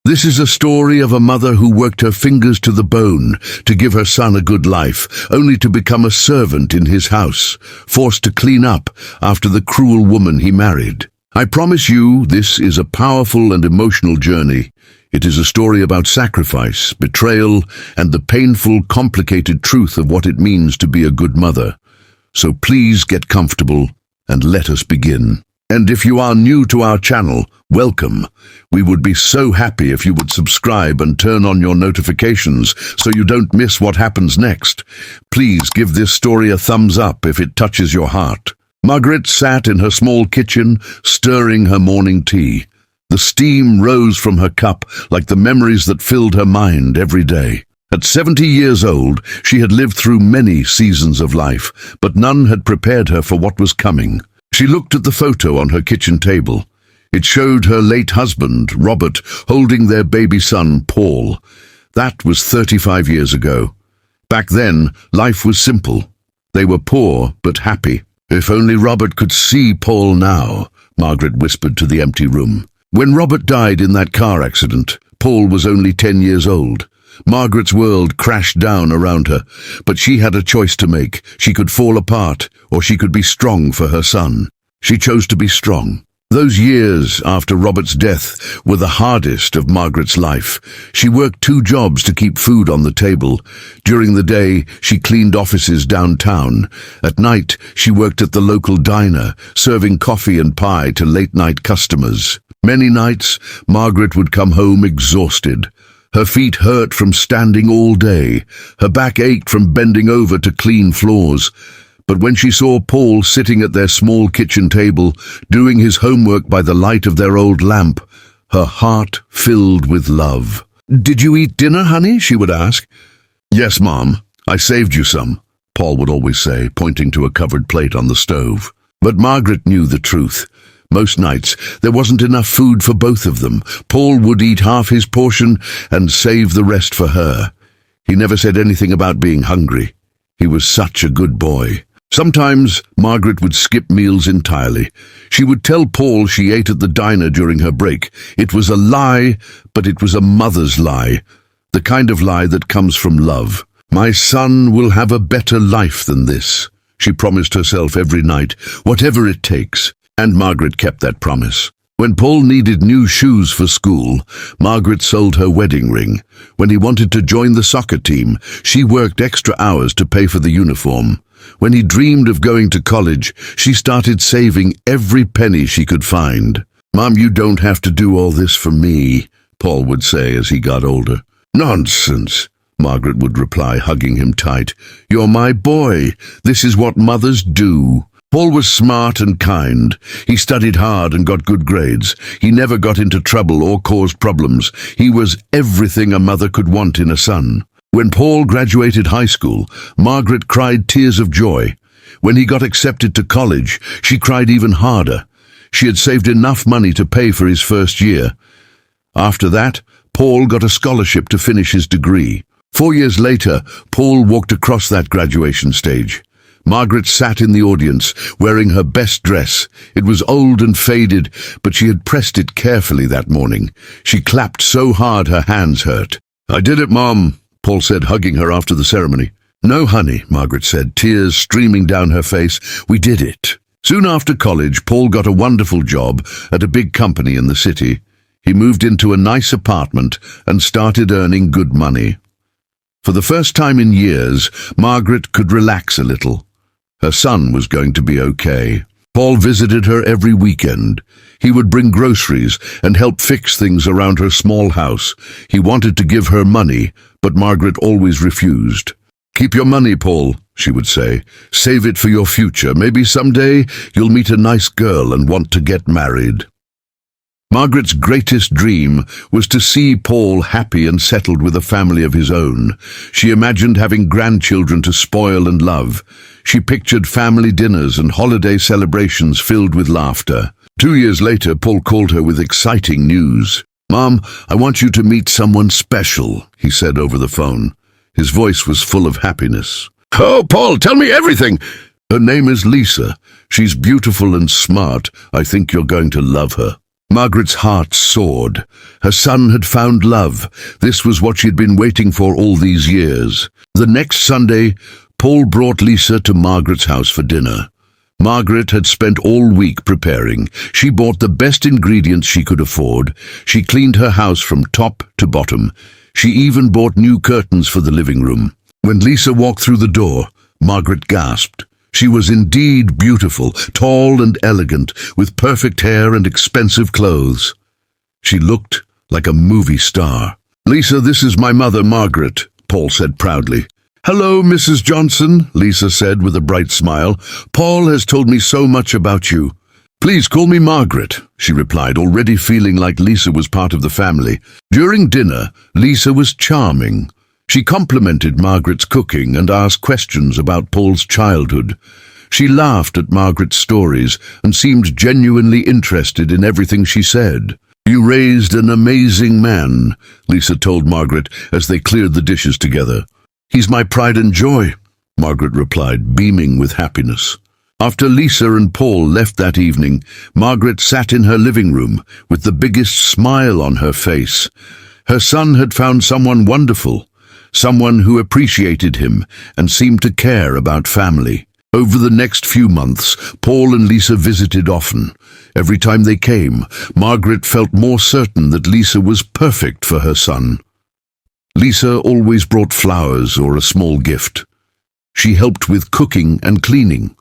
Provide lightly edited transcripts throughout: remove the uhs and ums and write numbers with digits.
This is a story of a mother who worked her fingers to the bone to give her son a good life, only to become a servant in his house, forced to clean up after the cruel woman he married. I promise you, this is a powerful and emotional journey. It is a story about sacrifice, betrayal, and the painful, complicated truth of what it means to be a good mother. So please get comfortable and let us begin. And if you are new to our channel, welcome. We would be so happy if you would subscribe and turn on your notifications so you don't miss what happens next. Please give this story a thumbs up if it touches your heart. Margaret sat in her small kitchen, stirring her morning tea. The steam rose from her cup like the memories that filled her mind every day. At 70 years old, she had lived through many seasons of life, but none had prepared her for what was coming. She looked at the photo on her kitchen table. It showed her late husband, Robert, holding their baby son, Paul. That was 35 years ago. Back then, life was simple. They were poor but happy. If only Robert could see Paul now, Margaret whispered to the empty room. When Robert died in that car accident, Paul was only 10 years old. Margaret's world crashed down around her, but she had a choice to make. She could fall apart, or she could be strong for her son. She chose to be strong. Those years after Robert's death were the hardest of Margaret's life. She worked 2 jobs to keep food on the table. During the day, she cleaned offices downtown. At night, she worked at the local diner, serving coffee and pie to late-night customers. Many nights, Margaret would come home exhausted. Her feet hurt from standing all day. Her back ached from bending over to clean floors. But when she saw Paul sitting at their small kitchen table, doing his homework by the light of their old lamp, her heart filled with love. "Did you eat dinner, honey?" she would ask. "Yes, Mom. I saved you some," Paul would always say, pointing to a covered plate on the stove. But Margaret knew the truth. Most nights, there wasn't enough food for both of them. Paul would eat half his portion and save the rest for her. He never said anything about being hungry. He was such a good boy. Sometimes, Margaret would skip meals entirely. She would tell Paul she ate at the diner during her break. It was a lie, but it was a mother's lie. The kind of lie that comes from love. "My son will have a better life than this," she promised herself every night, whatever it takes. And Margaret kept that promise. When Paul needed new shoes for school, Margaret sold her wedding ring. When he wanted to join the soccer team, she worked extra hours to pay for the uniform. When he dreamed of going to college, she started saving every penny she could find. "Mom, you don't have to do all this for me," Paul would say as he got older. "Nonsense," Margaret would reply, hugging him tight. "You're my boy. This is what mothers do." Paul was smart and kind. He studied hard and got good grades. He never got into trouble or caused problems. He was everything a mother could want in a son. When Paul graduated high school, Margaret cried tears of joy. When he got accepted to college, she cried even harder. She had saved enough money to pay for his first year. After that, Paul got a scholarship to finish his degree. 4 years later, Paul walked across that graduation stage. Margaret sat in the audience, wearing her best dress. It was old and faded, but she had pressed it carefully that morning. She clapped so hard her hands hurt. "I did it, Mom," Paul said, hugging her after the ceremony. "No, honey," Margaret said, tears streaming down her face. "We did it." Soon after college, Paul got a wonderful job at a big company in the city. He moved into a nice apartment and started earning good money. For the first time in years, Margaret could relax a little. Her son was going to be okay. Paul visited her every weekend. He would bring groceries and help fix things around her small house. He wanted to give her money, but Margaret always refused. "Keep your money, Paul," she would say. "Save it for your future. Maybe someday you'll meet a nice girl and want to get married." Margaret's greatest dream was to see Paul happy and settled with a family of his own. She imagined having grandchildren to spoil and love. She pictured family dinners and holiday celebrations filled with laughter. 2 years later, Paul called her with exciting news. "Mom, I want you to meet someone special," he said over the phone. His voice was full of happiness. "Oh, Paul, tell me everything." "Her name is Lisa. She's beautiful and smart. I think you're going to love her." Margaret's heart soared. Her son had found love. This was what she'd been waiting for all these years. The next Sunday, Paul brought Lisa to Margaret's house for dinner. Margaret had spent all week preparing. She bought the best ingredients she could afford. She cleaned her house from top to bottom. She even bought new curtains for the living room. When Lisa walked through the door, Margaret gasped. She was indeed beautiful, tall and elegant, with perfect hair and expensive clothes. She looked like a movie star. "Lisa, this is my mother, Margaret," Paul said proudly. "Hello, Mrs. Johnson," Lisa said with a bright smile. "Paul has told me so much about you." "Please call me Margaret," she replied, already feeling like Lisa was part of the family. During dinner, Lisa was charming. She complimented Margaret's cooking and asked questions about Paul's childhood. She laughed at Margaret's stories and seemed genuinely interested in everything she said. "You raised an amazing man," Lisa told Margaret as they cleared the dishes together. "He's my pride and joy," Margaret replied, beaming with happiness. After Lisa and Paul left that evening, Margaret sat in her living room with the biggest smile on her face. Her son had found someone wonderful, someone who appreciated him and seemed to care about family. Over the next few months, Paul and Lisa visited often. Every time they came, Margaret felt more certain that Lisa was perfect for her son. Lisa always brought flowers or a small gift. She helped with cooking and cleaning.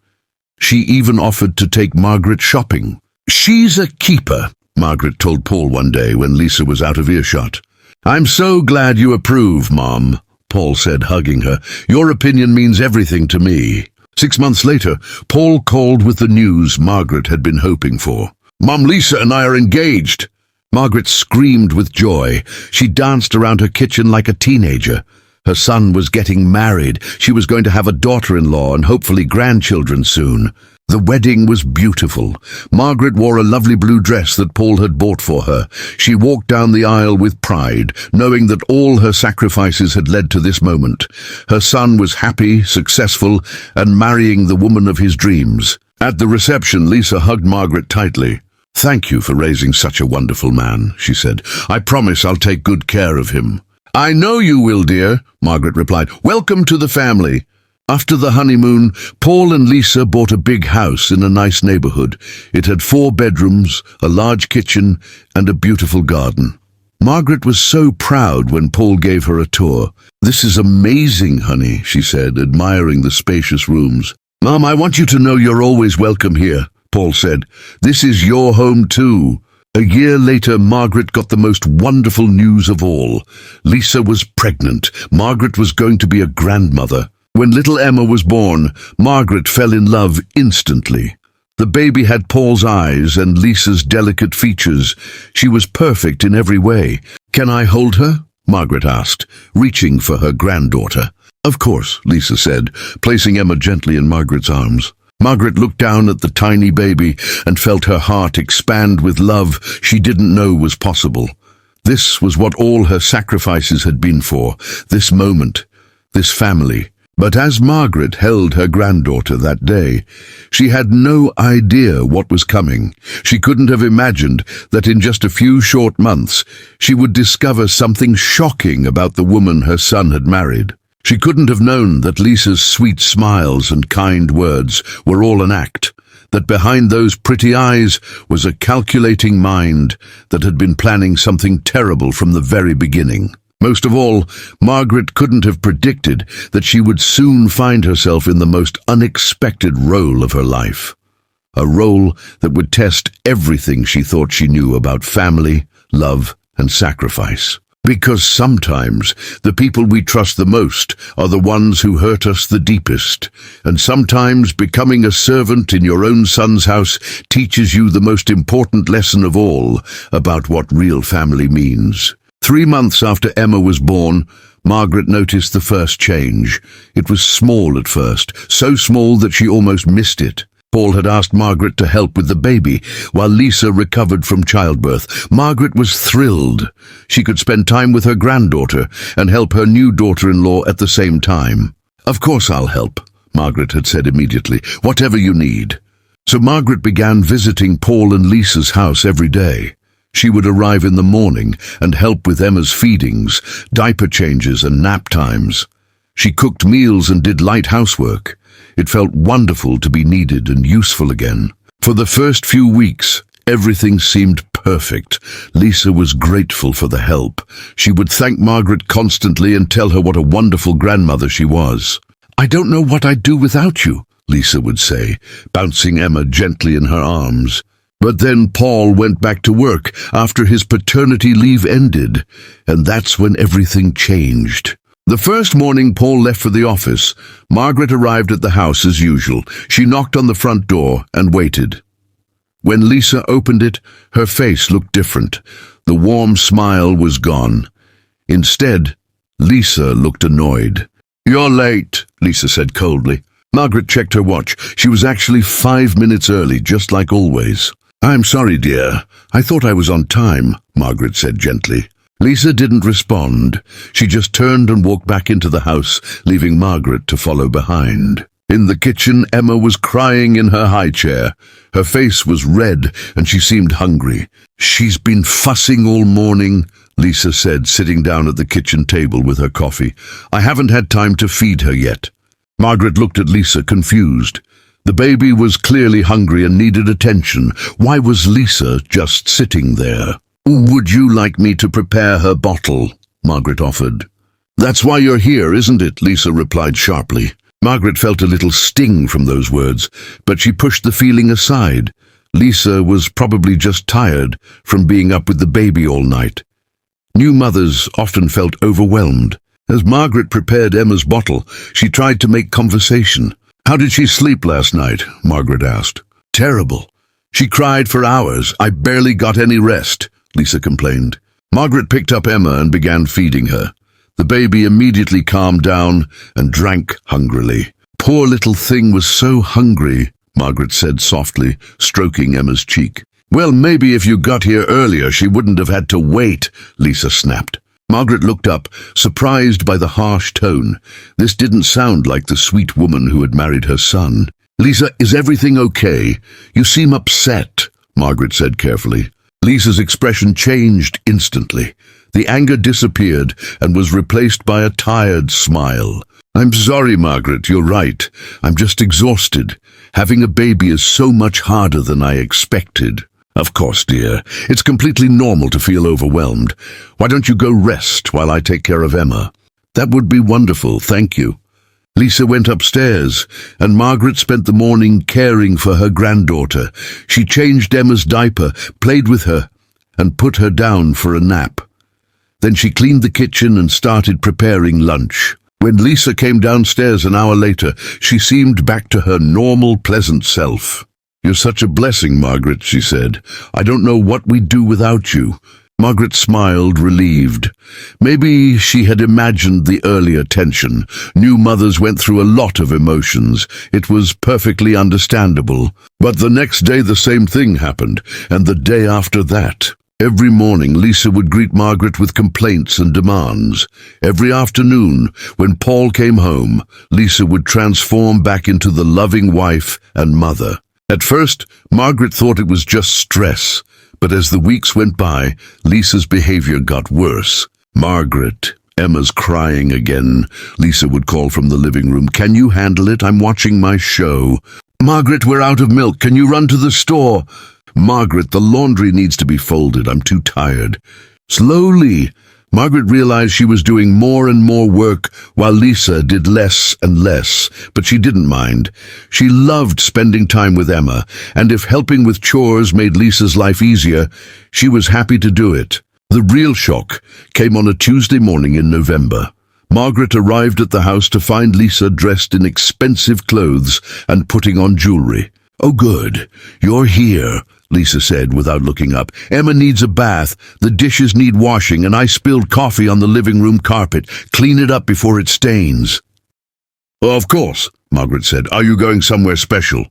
She even offered to take Margaret shopping. "She's a keeper," Margaret told Paul one day when Lisa was out of earshot. "I'm so glad you approve, Mom," Paul said, hugging her. "Your opinion means everything to me." 6 months later, Paul called with the news Margaret had been hoping for. "Mom, Lisa and I are engaged." Margaret screamed with joy. She danced around her kitchen like a teenager. Her son was getting married. She was going to have a daughter-in-law and hopefully grandchildren soon. The wedding was beautiful. Margaret wore a lovely blue dress that Paul had bought for her. She walked down the aisle with pride, knowing that all her sacrifices had led to this moment. Her son was happy, successful, and marrying the woman of his dreams. At the reception, Lisa hugged Margaret tightly. "Thank you for raising such a wonderful man," she said. "I promise I'll take good care of him." "I know you will, dear," Margaret replied. "Welcome to the family." After the honeymoon, Paul and Lisa bought a big house in a nice neighborhood. It had 4 bedrooms, a large kitchen, and a beautiful garden. Margaret was so proud when Paul gave her a tour. "This is amazing, honey," she said, admiring the spacious rooms. "Mom, I want you to know you're always welcome here," Paul said. "This is your home too." A year later, Margaret got the most wonderful news of all. Lisa was pregnant. Margaret was going to be a grandmother. When little Emma was born, Margaret fell in love instantly. The baby had Paul's eyes and Lisa's delicate features. She was perfect in every way. "Can I hold her?" Margaret asked, reaching for her granddaughter. "Of course," Lisa said, placing Emma gently in Margaret's arms. Margaret looked down at the tiny baby and felt her heart expand with love she didn't know was possible. This was what all her sacrifices had been for, this moment, this family. But as Margaret held her granddaughter that day, she had no idea what was coming. She couldn't have imagined that in just a few short months she would discover something shocking about the woman her son had married. She couldn't have known that Lisa's sweet smiles and kind words were all an act, that behind those pretty eyes was a calculating mind that had been planning something terrible from the very beginning. Most of all, Margaret couldn't have predicted that she would soon find herself in the most unexpected role of her life. A role that would test everything she thought she knew about family, love, and sacrifice. Because sometimes the people we trust the most are the ones who hurt us the deepest, and sometimes becoming a servant in your own son's house teaches you the most important lesson of all about what real family means. 3 months after Emma was born, Margaret noticed the first change. It was small at first, so small that she almost missed it. Paul had asked Margaret to help with the baby while Lisa recovered from childbirth. Margaret was thrilled. She could spend time with her granddaughter and help her new daughter-in-law at the same time. "Of course I'll help," Margaret had said immediately. "Whatever you need." So Margaret began visiting Paul and Lisa's house every day. She would arrive in the morning and help with Emma's feedings, diaper changes and nap times. She cooked meals and did light housework. It felt wonderful to be needed and useful again. For the first few weeks, everything seemed perfect. Lisa was grateful for the help. She would thank Margaret constantly and tell her what a wonderful grandmother she was. "I don't know what I'd do without you," Lisa would say, bouncing Emma gently in her arms. But then Paul went back to work after his paternity leave ended, and that's when everything changed. The first morning Paul left for the office, Margaret arrived at the house as usual. She knocked on the front door and waited. When Lisa opened it, her face looked different. The warm smile was gone. Instead, Lisa looked annoyed. "You're late," Lisa said coldly. Margaret checked her watch. She was actually 5 minutes early, just like always. "I'm sorry, dear. I thought I was on time," Margaret said gently. Lisa didn't respond. She just turned and walked back into the house, leaving Margaret to follow behind. In the kitchen, Emma was crying in her high chair. Her face was red and she seemed hungry. "She's been fussing all morning," Lisa said, sitting down at the kitchen table with her coffee. "I haven't had time to feed her yet." Margaret looked at Lisa, confused. The baby was clearly hungry and needed attention. Why was Lisa just sitting there? "Would you like me to prepare her bottle?" Margaret offered. "That's why you're here, isn't it?" Lisa replied sharply. Margaret felt a little sting from those words, but she pushed the feeling aside. Lisa was probably just tired from being up with the baby all night. New mothers often felt overwhelmed. As Margaret prepared Emma's bottle, she tried to make conversation. "How did she sleep last night?" Margaret asked. "Terrible. She cried for hours. I barely got any rest," Lisa complained. Margaret picked up Emma and began feeding her. The baby immediately calmed down and drank hungrily. "Poor little thing was so hungry," Margaret said softly, stroking Emma's cheek. "Well, maybe if you got here earlier, she wouldn't have had to wait," Lisa snapped. Margaret looked up, surprised by the harsh tone. This didn't sound like the sweet woman who had married her son. "Lisa, is everything okay? You seem upset," Margaret said carefully. Lisa's expression changed instantly. The anger disappeared and was replaced by a tired smile. "I'm sorry, Margaret, you're right. I'm just exhausted. Having a baby is so much harder than I expected." "Of course, dear. It's completely normal to feel overwhelmed. Why don't you go rest while I take care of Emma?" "That would be wonderful, thank you." Lisa went upstairs, and Margaret spent the morning caring for her granddaughter. She changed Emma's diaper, played with her, and put her down for a nap. Then she cleaned the kitchen and started preparing lunch. When Lisa came downstairs an hour later, she seemed back to her normal, pleasant self. "You're such a blessing, Margaret," she said. "I don't know what we'd do without you." Margaret smiled, relieved. Maybe she had imagined the earlier tension. New mothers went through a lot of emotions. It was perfectly understandable. But the next day the same thing happened, and the day after that. Every morning Lisa would greet Margaret with complaints and demands. Every afternoon, when Paul came home, Lisa would transform back into the loving wife and mother. At first, Margaret thought it was just stress. But as the weeks went by, Lisa's behavior got worse. "Margaret, Emma's crying again," Lisa would call from the living room. "Can you handle it? I'm watching my show." "Margaret, we're out of milk. Can you run to the store?" "Margaret, the laundry needs to be folded. I'm too tired." Slowly, Margaret realized she was doing more and more work while Lisa did less and less, but she didn't mind. She loved spending time with Emma, and if helping with chores made Lisa's life easier, she was happy to do it. The real shock came on a Tuesday morning in November. Margaret arrived at the house to find Lisa dressed in expensive clothes and putting on jewelry. "Oh, good. You're here," Lisa said without looking up. "Emma needs a bath, the dishes need washing, and I spilled coffee on the living room carpet. Clean it up before it stains." "Oh, of course," Margaret said. "Are you going somewhere special?"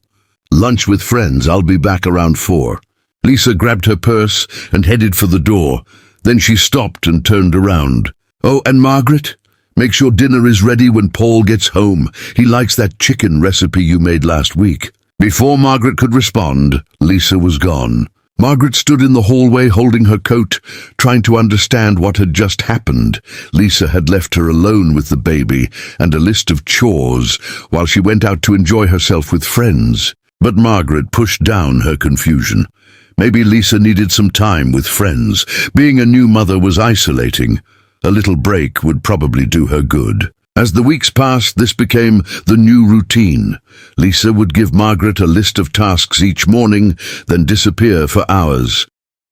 "Lunch with friends. I'll be back around 4. Lisa grabbed her purse and headed for the door. Then she stopped and turned around. "Oh, and Margaret, make sure dinner is ready when Paul gets home. He likes that chicken recipe you made last week." Before Margaret could respond, Lisa was gone. Margaret stood in the hallway holding her coat, trying to understand what had just happened. Lisa had left her alone with the baby and a list of chores while she went out to enjoy herself with friends. But Margaret pushed down her confusion. Maybe Lisa needed some time with friends. Being a new mother was isolating. A little break would probably do her good. As the weeks passed, this became the new routine. Lisa would give Margaret a list of tasks each morning, then disappear for hours.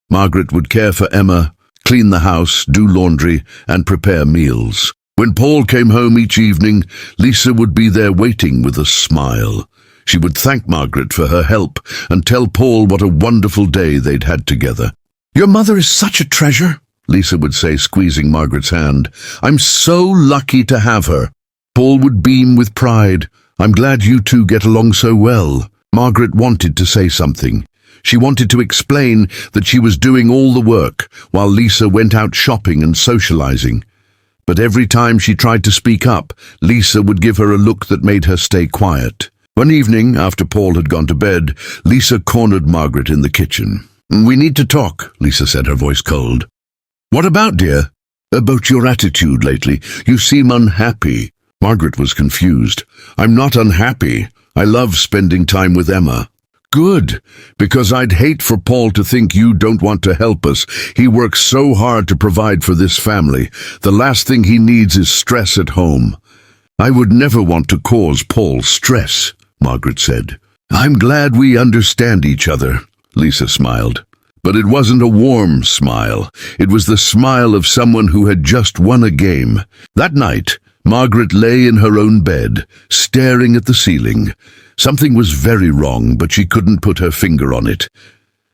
Margaret would care for Emma, clean the house, do laundry, and prepare meals. When Paul came home each evening, Lisa would be there waiting with a smile. She would thank Margaret for her help and tell Paul what a wonderful day they'd had together. "Your mother is such a treasure," Lisa would say, squeezing Margaret's hand. "I'm so lucky to have her." Paul would beam with pride. "I'm glad you two get along so well." Margaret wanted to say something. She wanted to explain that she was doing all the work while Lisa went out shopping and socializing. But every time she tried to speak up, Lisa would give her a look that made her stay quiet. One evening, after Paul had gone to bed, Lisa cornered Margaret in the kitchen. "We need to talk," Lisa said, her voice cold. "What about, dear?" "About your attitude lately. You seem unhappy." Margaret was confused. "I'm not unhappy. I love spending time with Emma." "Good, because I'd hate for Paul to think you don't want to help us. He works so hard to provide for this family. The last thing he needs is stress at home." "I would never want to cause Paul stress," Margaret said. "I'm glad we understand each other," Lisa smiled. But it wasn't a warm smile. It was the smile of someone who had just won a game. That night, Margaret lay in her own bed, staring at the ceiling. Something was very wrong, but she couldn't put her finger on it.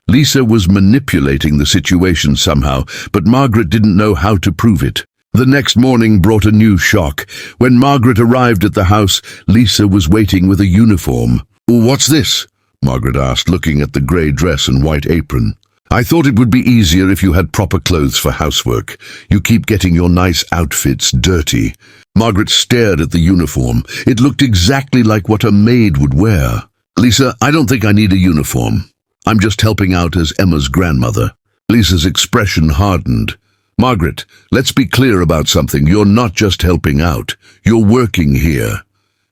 Lisa was manipulating the situation somehow, but Margaret didn't know how to prove it. The next morning brought a new shock. When Margaret arrived at the house, Lisa was waiting with a uniform. "What's this?" Margaret asked, looking at the grey dress and white apron. "I thought it would be easier if you had proper clothes for housework. You keep getting your nice outfits dirty." Margaret stared at the uniform. It looked exactly like what a maid would wear. "Lisa, I don't think I need a uniform. I'm just helping out as Emma's grandmother." Lisa's expression hardened. "Margaret, let's be clear about something. You're not just helping out. You're working here.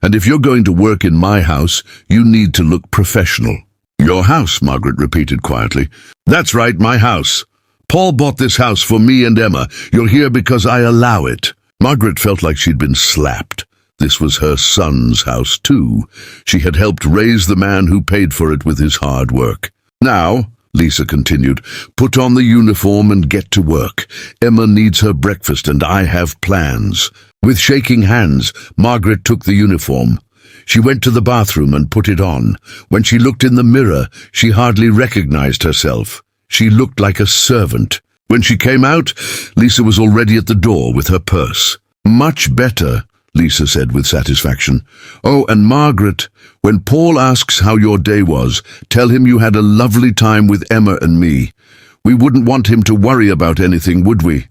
And if you're going to work in my house, you need to look professional." "Your house," Margaret repeated quietly. "That's right, my house. Paul bought this house for me and Emma. You're here because I allow it." Margaret felt like she'd been slapped. This was her son's house too. She had helped raise the man who paid for it with his hard work. "Now," Lisa continued, "put on the uniform and get to work. Emma needs her breakfast and I have plans." With shaking hands, Margaret took the uniform. She went to the bathroom and put it on. When she looked in the mirror, she hardly recognized herself. She looked like a servant. When she came out, Lisa was already at the door with her purse. "Much better," Lisa said with satisfaction. "Oh, and Margaret, when Paul asks how your day was, tell him you had a lovely time with Emma and me. We wouldn't want him to worry about anything, would we?"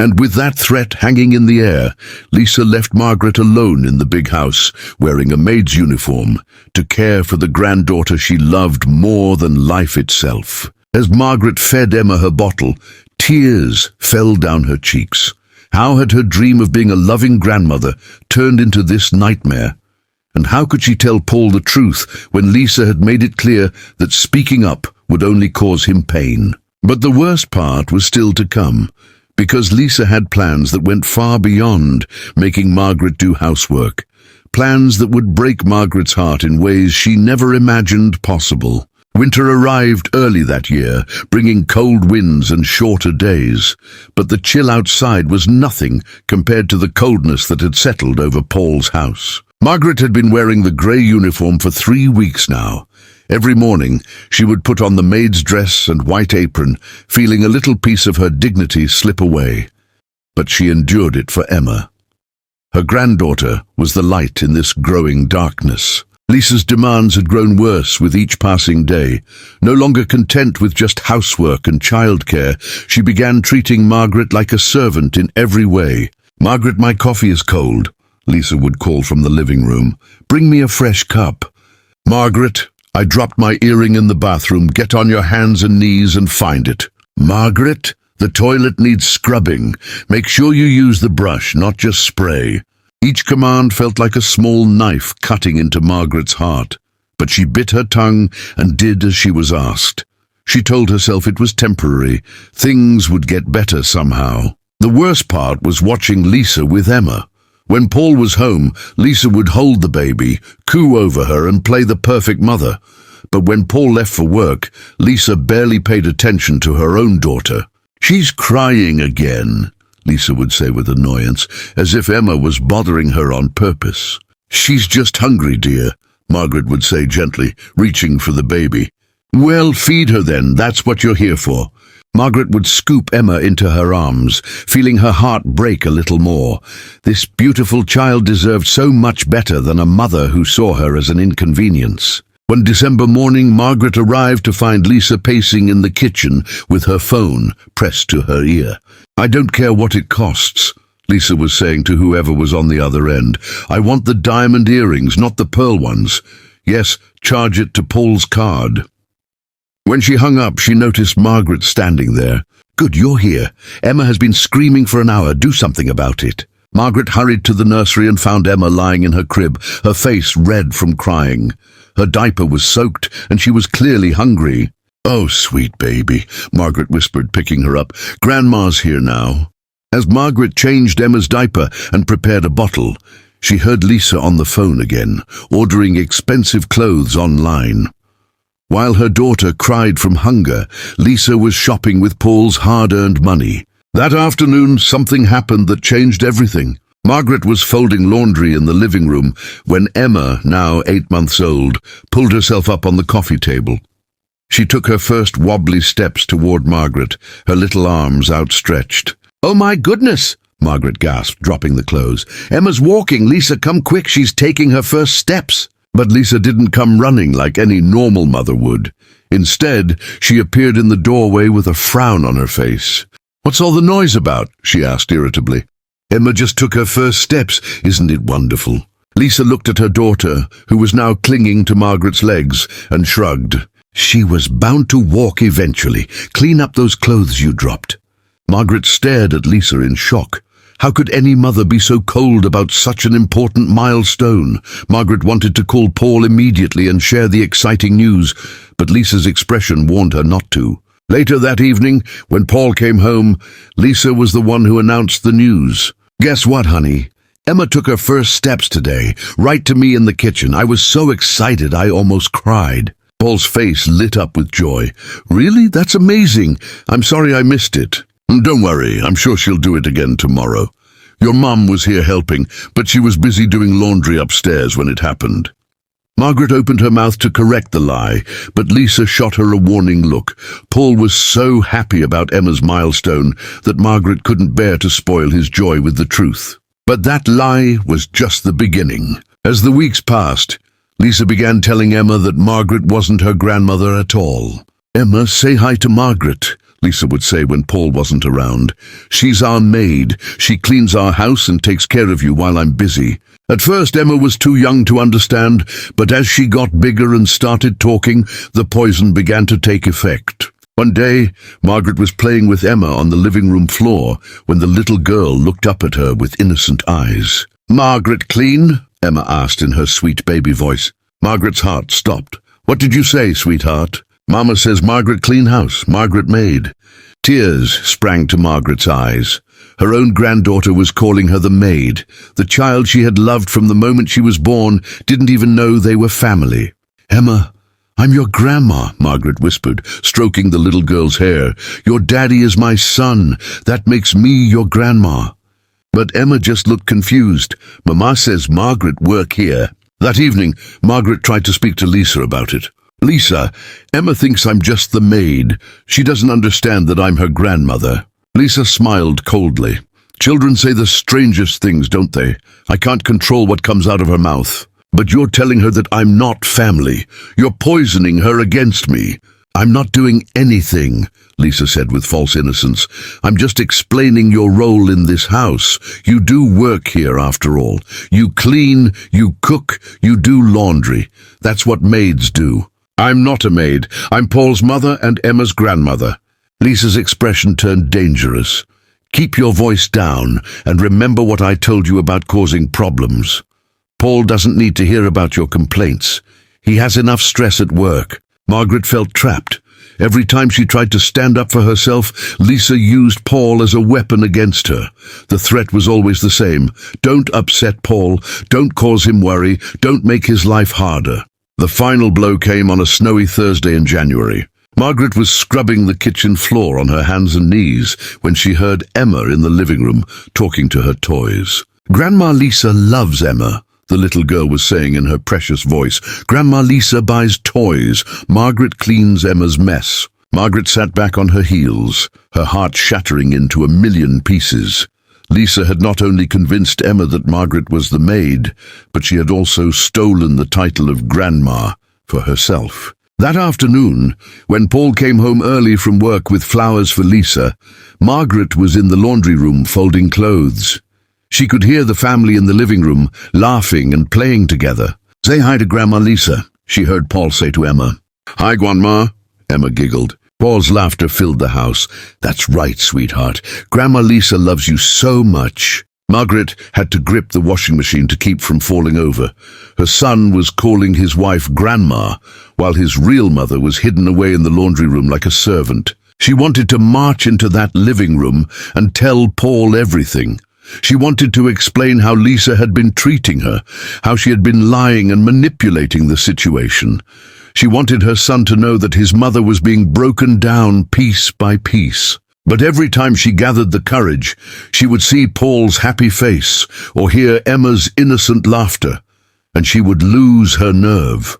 And with that threat hanging in the air, Lisa left Margaret alone in the big house, wearing a maid's uniform, to care for the granddaughter she loved more than life itself. As Margaret fed Emma her bottle, tears fell down her cheeks. How had her dream of being a loving grandmother turned into this nightmare? And how could she tell Paul the truth when Lisa had made it clear that speaking up would only cause him pain? But the worst part was still to come, because Lisa had plans that went far beyond making Margaret do housework. Plans that would break Margaret's heart in ways she never imagined possible. Winter arrived early that year, bringing cold winds and shorter days. But the chill outside was nothing compared to the coldness that had settled over Paul's house. Margaret had been wearing the grey uniform for 3 weeks now. Every morning, she would put on the maid's dress and white apron, feeling a little piece of her dignity slip away. But she endured it for Emma. Her granddaughter was the light in this growing darkness. Lisa's demands had grown worse with each passing day. No longer content with just housework and childcare, she began treating Margaret like a servant in every way. "Margaret, my coffee is cold," Lisa would call from the living room. "Bring me a fresh cup." "Margaret, I dropped my earring in the bathroom. Get on your hands and knees and find it. Margaret, the toilet needs scrubbing. Make sure you use the brush, not just spray. Each command felt like a small knife cutting into Margaret's heart. But she bit her tongue and did as she was asked. She told herself it was temporary. Things would get better somehow. The worst part was watching Lisa with Emma. When Paul was home, Lisa would hold the baby, coo over her and play the perfect mother. But when Paul left for work, Lisa barely paid attention to her own daughter. "She's crying again," Lisa would say with annoyance, as if Emma was bothering her on purpose. "She's just hungry, dear," Margaret would say gently, reaching for the baby. "Well, feed her then, that's what you're here for." Margaret would scoop Emma into her arms, feeling her heart break a little more. This beautiful child deserved so much better than a mother who saw her as an inconvenience. One December morning, Margaret arrived to find Lisa pacing in the kitchen with her phone pressed to her ear. "I don't care what it costs," Lisa was saying to whoever was on the other end. "I want the diamond earrings, not the pearl ones. Yes, charge it to Paul's card." When she hung up, she noticed Margaret standing there. "Good, you're here. Emma has been screaming for an hour. Do something about it." Margaret hurried to the nursery and found Emma lying in her crib, her face red from crying. Her diaper was soaked, and she was clearly hungry. "Oh, sweet baby," Margaret whispered, picking her up. "Grandma's here now." As Margaret changed Emma's diaper and prepared a bottle, she heard Lisa on the phone again, ordering expensive clothes online. While her daughter cried from hunger, Lisa was shopping with Paul's hard-earned money. That afternoon, something happened that changed everything. Margaret was folding laundry in the living room when Emma, now 8 months old, pulled herself up on the coffee table. She took her first wobbly steps toward Margaret, her little arms outstretched. "Oh my goodness!" Margaret gasped, dropping the clothes. "Emma's walking! Lisa, come quick, she's taking her first steps!" But Lisa didn't come running like any normal mother would. Instead, she appeared in the doorway with a frown on her face. "What's all the noise about?" she asked irritably. "Emma just took her first steps. Isn't it wonderful?" Lisa looked at her daughter, who was now clinging to Margaret's legs, and shrugged. "She was bound to walk eventually. Clean up those clothes you dropped." Margaret stared at Lisa in shock. How could any mother be so cold about such an important milestone? Margaret wanted to call Paul immediately and share the exciting news, but Lisa's expression warned her not to. Later that evening, when Paul came home, Lisa was the one who announced the news. "Guess what, honey? Emma took her first steps today, right to me in the kitchen. I was so excited I almost cried." Paul's face lit up with joy. "Really? That's amazing. I'm sorry I missed it." "Don't worry, I'm sure she'll do it again tomorrow. Your mum was here helping, but she was busy doing laundry upstairs when it happened." Margaret opened her mouth to correct the lie, but Lisa shot her a warning look. Paul was so happy about Emma's milestone that Margaret couldn't bear to spoil his joy with the truth. But that lie was just the beginning. As the weeks passed, Lisa began telling Emma that Margaret wasn't her grandmother at all. "Emma, say hi to Margaret," Lisa would say when Paul wasn't around. "She's our maid. She cleans our house and takes care of you while I'm busy." At first, Emma was too young to understand, but as she got bigger and started talking, the poison began to take effect. One day, Margaret was playing with Emma on the living room floor when the little girl looked up at her with innocent eyes. "Margaret clean?" Emma asked in her sweet baby voice. Margaret's heart stopped. "What did you say, sweetheart?" "Mama says Margaret clean house, Margaret maid." Tears sprang to Margaret's eyes. Her own granddaughter was calling her the maid. The child she had loved from the moment she was born didn't even know they were family. "Emma, I'm your grandma," Margaret whispered, stroking the little girl's hair. "Your daddy is my son. That makes me your grandma." But Emma just looked confused. "Mama says Margaret work here." That evening, Margaret tried to speak to Lisa about it. "Lisa, Emma thinks I'm just the maid. She doesn't understand that I'm her grandmother." Lisa smiled coldly. "Children say the strangest things, don't they? I can't control what comes out of her mouth. But you're telling her that I'm not family. You're poisoning her against me." "I'm not doing anything," Lisa said with false innocence. "I'm just explaining your role in this house. You do work here, after all. You clean, you cook, you do laundry. That's what maids do." I'm not a maid. I'm Paul's mother and Emma's grandmother. Lisa's expression turned dangerous. Keep your voice down and remember what I told you about causing problems. Paul doesn't need to hear about your complaints. He has enough stress at work. Margaret felt trapped. Every time she tried to stand up for herself, Lisa used Paul as a weapon against her. The threat was always the same. Don't upset Paul. Don't cause him worry. Don't make his life harder. The final blow came on a snowy Thursday in January. Margaret was scrubbing the kitchen floor on her hands and knees when she heard Emma in the living room talking to her toys. "Grandma Lisa loves Emma," the little girl was saying in her precious voice. "Grandma Lisa buys toys. Margaret cleans Emma's mess." Margaret sat back on her heels, her heart shattering into a million pieces. Lisa had not only convinced Emma that Margaret was the maid, but she had also stolen the title of grandma for herself. That afternoon, when Paul came home early from work with flowers for Lisa, Margaret was in the laundry room folding clothes. She could hear the family in the living room laughing and playing together. "Say hi to Grandma Lisa," she heard Paul say to Emma. "Hi, Grandma," Emma giggled. Paul's laughter filled the house. "That's right, sweetheart. Grandma Lisa loves you so much." Margaret had to grip the washing machine to keep from falling over. Her son was calling his wife Grandma, while his real mother was hidden away in the laundry room like a servant. She wanted to march into that living room and tell Paul everything. She wanted to explain how Lisa had been treating her, how she had been lying and manipulating the situation. She wanted her son to know that his mother was being broken down piece by piece. But every time she gathered the courage, she would see Paul's happy face or hear Emma's innocent laughter, and she would lose her nerve.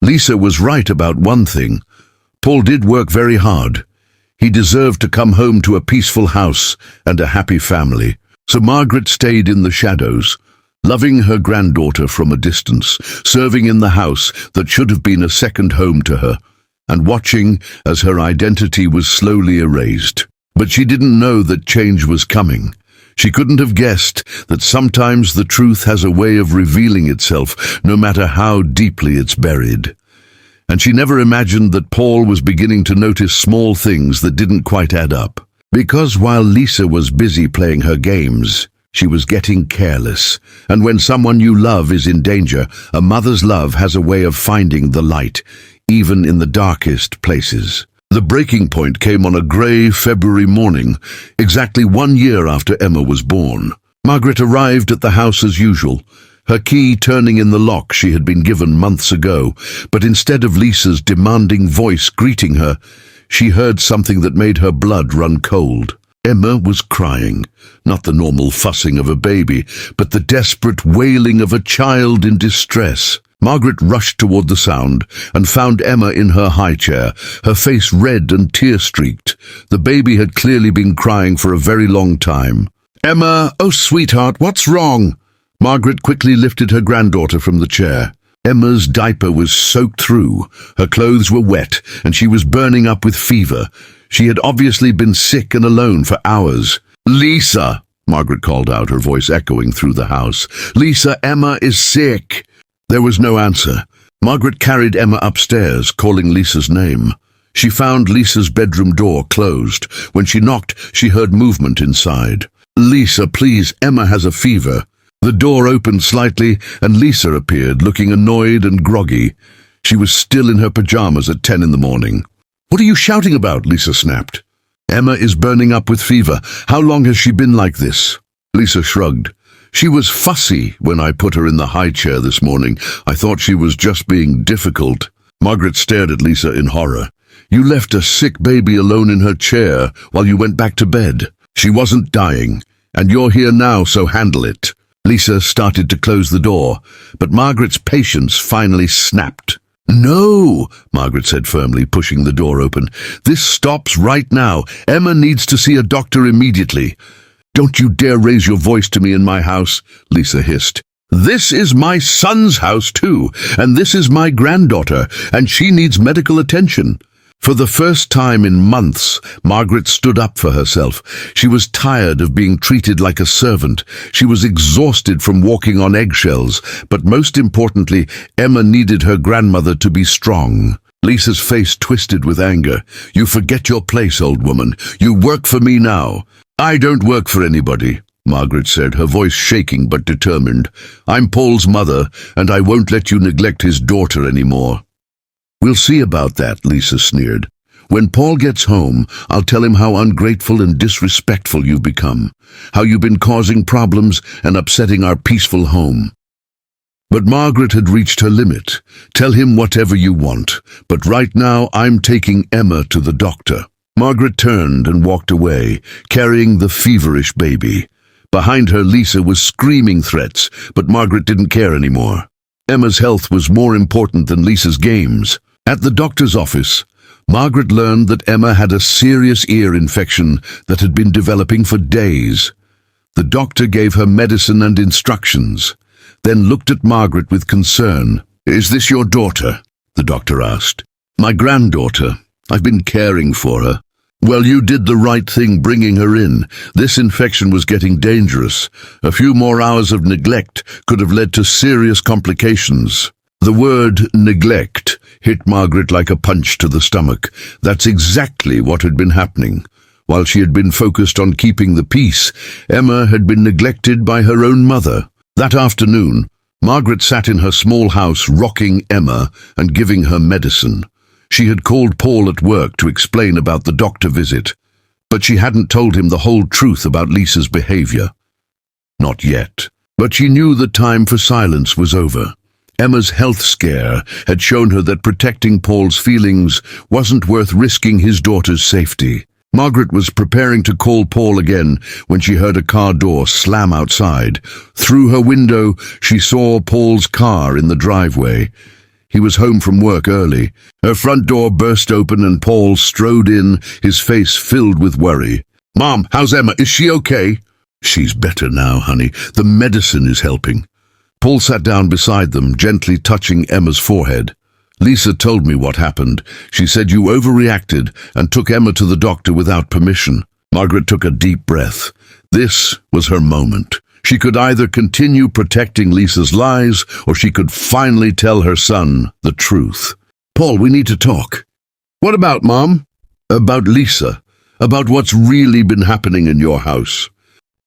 Lisa was right about one thing. Paul did work very hard. He deserved to come home to a peaceful house and a happy family. So Margaret stayed in the shadows, loving her granddaughter from a distance, serving in the house that should have been a second home to her, and watching as her identity was slowly erased. But she didn't know that change was coming. She couldn't have guessed that sometimes the truth has a way of revealing itself, no matter how deeply it's buried. And she never imagined that Paul was beginning to notice small things that didn't quite add up. Because while Lisa was busy playing her games, she was getting careless. And when someone you love is in danger, a mother's love has a way of finding the light, even in the darkest places. The breaking point came on a grey February morning, exactly 1 year after Emma was born. Margaret arrived at the house as usual, her key turning in the lock she had been given months ago, but instead of Lisa's demanding voice greeting her, she heard something that made her blood run cold. Emma was crying, not the normal fussing of a baby, but the desperate wailing of a child in distress. Margaret rushed toward the sound and found Emma in her high chair, her face red and tear-streaked. The baby had clearly been crying for a very long time. "Emma, oh sweetheart, what's wrong?" Margaret quickly lifted her granddaughter from the chair. Emma's diaper was soaked through, her clothes were wet, and she was burning up with fever. She had obviously been sick and alone for hours. "Lisa!" Margaret called out, her voice echoing through the house. "Lisa, Emma is sick!" There was no answer. Margaret carried Emma upstairs, calling Lisa's name. She found Lisa's bedroom door closed. When she knocked, she heard movement inside. "Lisa, please, Emma has a fever." The door opened slightly, and Lisa appeared, looking annoyed and groggy. She was still in her pajamas at 10 in the morning. "What are you shouting about?" Lisa snapped. "Emma is burning up with fever. How long has she been like this?" Lisa shrugged. "She was fussy when I put her in the high chair this morning. I thought she was just being difficult." Margaret stared at Lisa in horror. "You left a sick baby alone in her chair while you went back to bed. She wasn't dying, and you're here now, so handle it." Lisa started to close the door, but Margaret's patience finally snapped. "No," Margaret said firmly, pushing the door open. "This stops right now. Emma needs to see a doctor immediately." "Don't you dare raise your voice to me in my house," Lisa hissed. "This is my son's house too, and this is my granddaughter, and she needs medical attention." For the first time in months, Margaret stood up for herself. She was tired of being treated like a servant. She was exhausted from walking on eggshells, but most importantly, Emma needed her grandmother to be strong. Lisa's face twisted with anger. "You forget your place, old woman. You work for me now." "I don't work for anybody," Margaret said, her voice shaking but determined. "I'm Paul's mother, and I won't let you neglect his daughter anymore." "We'll see about that," Lisa sneered. "When Paul gets home, I'll tell him how ungrateful and disrespectful you've become, how you've been causing problems and upsetting our peaceful home." But Margaret had reached her limit. "Tell him whatever you want, but right now I'm taking Emma to the doctor." Margaret turned and walked away, carrying the feverish baby. Behind her, Lisa was screaming threats, but Margaret didn't care anymore. Emma's health was more important than Lisa's games. At the doctor's office, Margaret learned that Emma had a serious ear infection that had been developing for days. The doctor gave her medicine and instructions, then looked at Margaret with concern. "Is this your daughter?" the doctor asked. "My granddaughter. I've been caring for her." "Well, you did the right thing bringing her in. This infection was getting dangerous. A few more hours of neglect could have led to serious complications." The word neglect hit Margaret like a punch to the stomach. That's exactly what had been happening. While she had been focused on keeping the peace, Emma had been neglected by her own mother. That afternoon, Margaret sat in her small house rocking Emma and giving her medicine. She had called Paul at work to explain about the doctor visit, but she hadn't told him the whole truth about Lisa's behavior. Not yet. But she knew the time for silence was over. Emma's health scare had shown her that protecting Paul's feelings wasn't worth risking his daughter's safety. Margaret was preparing to call Paul again when she heard a car door slam outside. Through her window, she saw Paul's car in the driveway. He was home from work early. Her front door burst open and Paul strode in, his face filled with worry. "Mom, how's Emma? Is she okay?" "She's better now, honey. The medicine is helping." Paul sat down beside them, gently touching Emma's forehead. "Lisa told me what happened. She said you overreacted and took Emma to the doctor without permission." Margaret took a deep breath. This was her moment. She could either continue protecting Lisa's lies, or she could finally tell her son the truth. "Paul, we need to talk." "What about, Mom?" "About Lisa. About what's really been happening in your house."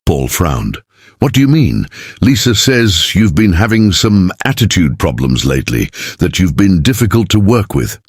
Paul frowned. "What do you mean? Lisa says you've been having some attitude problems lately, that you've been difficult to work with."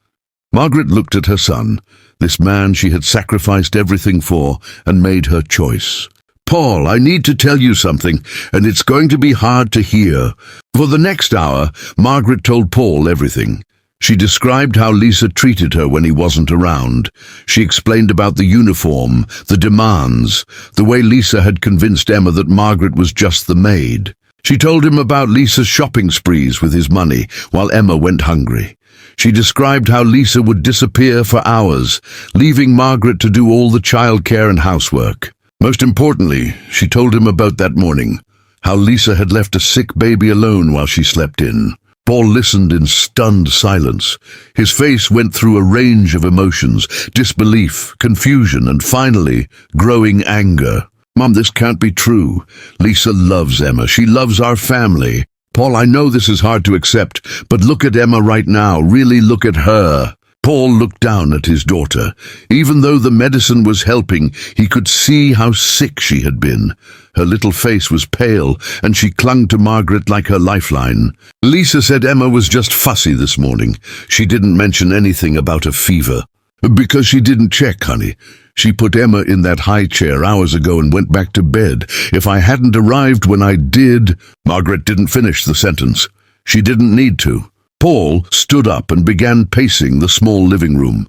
Margaret looked at her son, this man she had sacrificed everything for and made her choice. "Paul, I need to tell you something, and it's going to be hard to hear." For the next hour, Margaret told Paul everything. She described how Lisa treated her when he wasn't around. She explained about the uniform, the demands, the way Lisa had convinced Emma that Margaret was just the maid. She told him about Lisa's shopping sprees with his money while Emma went hungry. She described how Lisa would disappear for hours, leaving Margaret to do all the childcare and housework. Most importantly, she told him about that morning, how Lisa had left a sick baby alone while she slept in. Paul listened in stunned silence. His face went through a range of emotions, disbelief, confusion, and finally, growing anger. "Mom, this can't be true. Lisa loves Emma. She loves our family." "Paul, I know this is hard to accept, but look at Emma right now. Really look at her." Paul looked down at his daughter. Even though the medicine was helping, he could see how sick she had been. Her little face was pale, and she clung to Margaret like her lifeline. "Lisa said Emma was just fussy this morning. She didn't mention anything about a fever." "Because she didn't check, honey. She put Emma in that high chair hours ago and went back to bed. If I hadn't arrived when I did—" Margaret didn't finish the sentence. She didn't need to. Paul stood up and began pacing the small living room.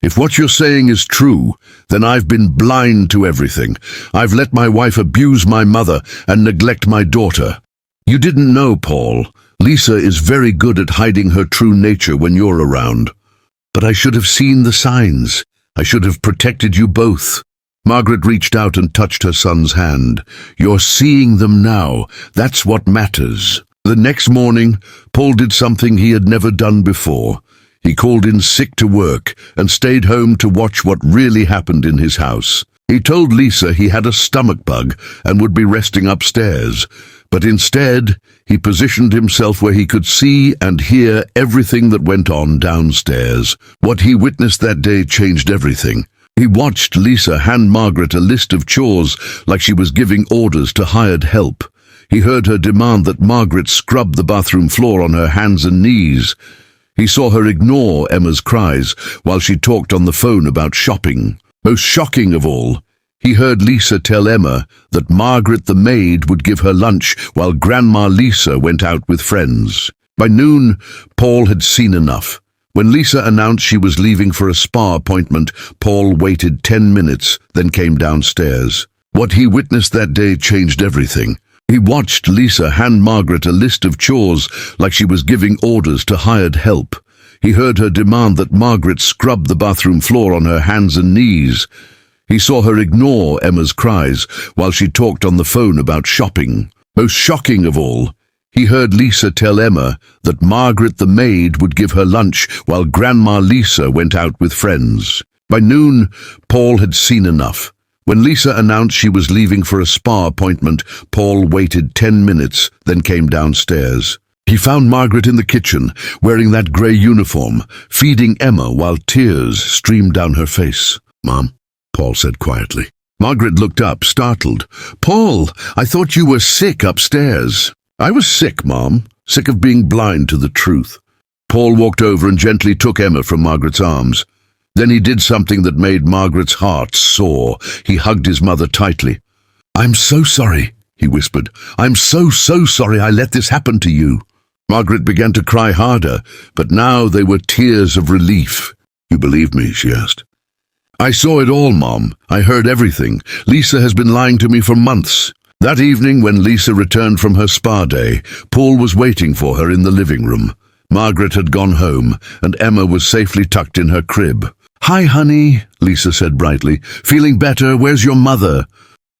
"If what you're saying is true, then I've been blind to everything. I've let my wife abuse my mother and neglect my daughter." "You didn't know, Paul. Lisa is very good at hiding her true nature when you're around." "But I should have seen the signs. I should have protected you both." Margaret reached out and touched her son's hand. "You're seeing them now. That's what matters." The next morning, Paul did something he had never done before. He called in sick to work and stayed home to watch what really happened in his house. He told Lisa he had a stomach bug and would be resting upstairs, but instead he positioned himself where he could see and hear everything that went on downstairs. What he witnessed that day changed everything. He watched Lisa hand Margaret a list of chores like she was giving orders to hired help. He heard her demand that Margaret scrub the bathroom floor on her hands and knees. He saw her ignore Emma's cries while she talked on the phone about shopping. Most shocking of all, he heard Lisa tell Emma that Margaret the maid would give her lunch while Grandma Lisa went out with friends. By noon, Paul had seen enough. When Lisa announced she was leaving for a spa appointment, Paul waited 10 minutes, then came downstairs. What he witnessed that day changed everything. He watched Lisa hand Margaret a list of chores like she was giving orders to hired help. He heard her demand that Margaret scrub the bathroom floor on her hands and knees. He saw her ignore Emma's cries while she talked on the phone about shopping. Most shocking of all, he heard Lisa tell Emma that Margaret the maid would give her lunch while Grandma Lisa went out with friends. By noon, Paul had seen enough. When Lisa announced she was leaving for a spa appointment, Paul waited 10 minutes, then came downstairs. He found Margaret in the kitchen, wearing that grey uniform, feeding Emma while tears streamed down her face. "Mom," Paul said quietly. Margaret looked up, startled. "Paul, I thought you were sick upstairs." "I was sick, Mom, sick of being blind to the truth." Paul walked over and gently took Emma from Margaret's arms. Then he did something that made Margaret's heart soar. He hugged his mother tightly. "I'm so sorry," he whispered. "I'm so sorry I let this happen to you." Margaret began to cry harder, but now they were tears of relief. "You believe me?" she asked. "I saw it all, Mom. I heard everything. Lisa has been lying to me for months." That evening, when Lisa returned from her spa day, Paul was waiting for her in the living room. Margaret had gone home, and Emma was safely tucked in her crib. "Hi, honey," Lisa said brightly. "Feeling better? Where's your mother?"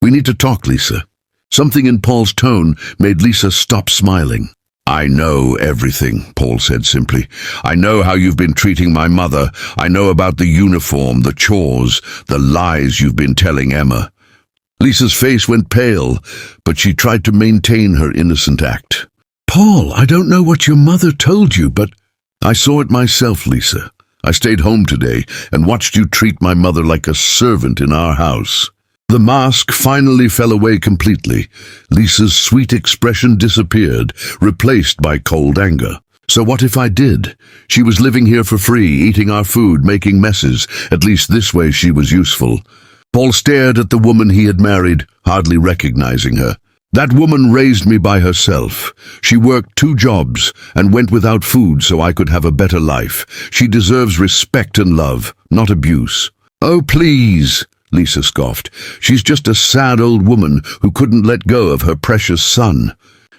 "We need to talk, Lisa." Something in Paul's tone made Lisa stop smiling. "I know everything," Paul said simply. "I know how you've been treating my mother. I know about the uniform, the chores, the lies you've been telling Emma." Lisa's face went pale, but she tried to maintain her innocent act. "Paul, I don't know what your mother told you, but—" "I saw it myself, Lisa. I stayed home today and watched you treat my mother like a servant in our house." The mask finally fell away completely. Lisa's sweet expression disappeared, replaced by cold anger. "So what if I did? She was living here for free, eating our food, making messes. At least this way she was useful." Paul stared at the woman he had married, hardly recognizing her. "That woman raised me by herself. She worked 2 jobs and went without food so I could have a better life. She deserves respect and love, not abuse." "Oh, please," Lisa scoffed. "She's just a sad old woman who couldn't let go of her precious son."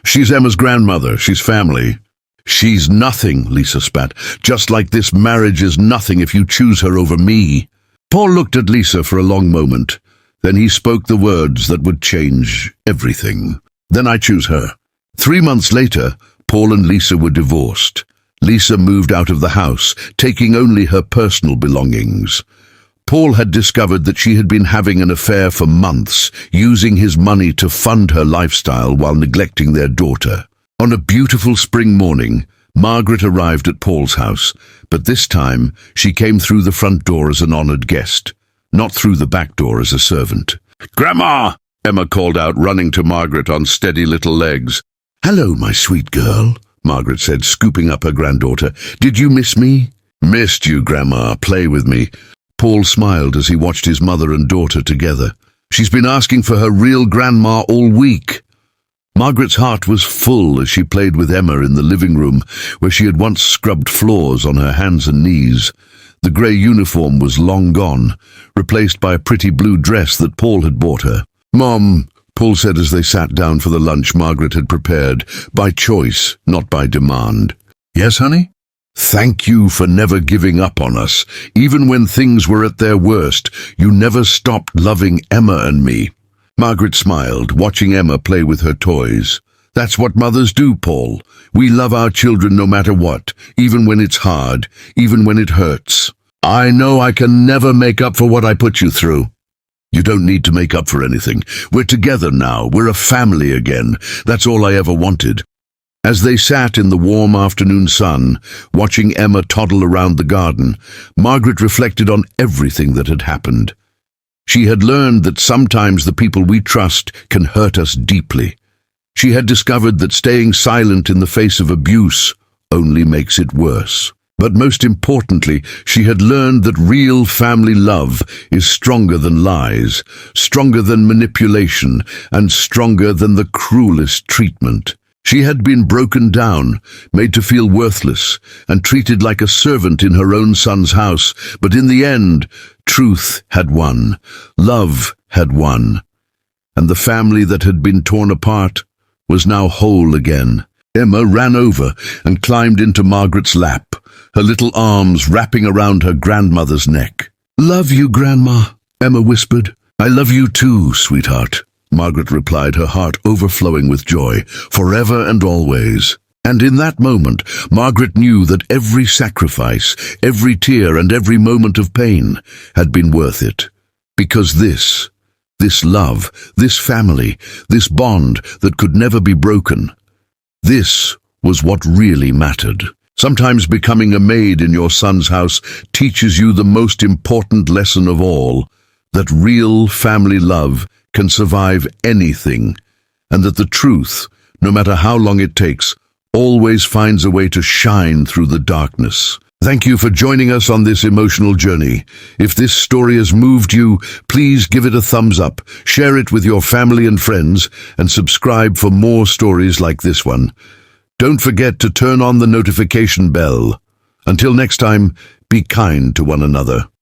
"She's Emma's grandmother. She's family." "She's nothing," Lisa spat. "Just like this marriage is nothing if you choose her over me." Paul looked at Lisa for a long moment. Then he spoke the words that would change everything. "Then I choose her." 3 months later, Paul and Lisa were divorced. Lisa moved out of the house, taking only her personal belongings. Paul had discovered that she had been having an affair for months, using his money to fund her lifestyle while neglecting their daughter. On a beautiful spring morning, Margaret arrived at Paul's house, but this time she came through the front door as an honored guest, not through the back door as a servant. "Grandma!" Emma called out, running to Margaret on steady little legs. "Hello, my sweet girl," Margaret said, scooping up her granddaughter. "Did you miss me?" "Missed you, Grandma. Play with me." Paul smiled as he watched his mother and daughter together. "She's been asking for her real grandma all week." Margaret's heart was full as she played with Emma in the living room, where she had once scrubbed floors on her hands and knees. The grey uniform was long gone, replaced by a pretty blue dress that Paul had bought her. "Mom," Paul said as they sat down for the lunch Margaret had prepared, by choice, not by demand. "Yes, honey?" "Thank you for never giving up on us. Even when things were at their worst, you never stopped loving Emma and me." Margaret smiled, watching Emma play with her toys. That's what mothers do, Paul. We love our children no matter what, even when it's hard, even when it hurts. I know I can never make up for what I put you through. You don't need to make up for anything. We're together now. We're a family again. That's all I ever wanted. As they sat in the warm afternoon sun, watching Emma toddle around the garden, Margaret reflected on everything that had happened. She had learned that sometimes the people we trust can hurt us deeply. She had discovered that staying silent in the face of abuse only makes it worse. But most importantly, she had learned that real family love is stronger than lies, stronger than manipulation, and stronger than the cruelest treatment. She had been broken down, made to feel worthless, and treated like a servant in her own son's house, but in the end, truth had won, love had won, and the family that had been torn apart was now whole again. Emma ran over and climbed into Margaret's lap, her little arms wrapping around her grandmother's neck. "Love you, Grandma," Emma whispered. "I love you too, sweetheart," Margaret replied, her heart overflowing with joy, forever and always. And in that moment, Margaret knew that every sacrifice, every tear and every moment of pain had been worth it. Because this love, this family, this bond that could never be broken, this was what really mattered. Sometimes becoming a maid in your son's house teaches you the most important lesson of all, that real family love can survive anything, and that the truth, no matter how long it takes, always finds a way to shine through the darkness. Thank you for joining us on this emotional journey. If this story has moved you, please give it a thumbs up, share it with your family and friends, and subscribe for more stories like this one. Don't forget to turn on the notification bell. Until next time, be kind to one another.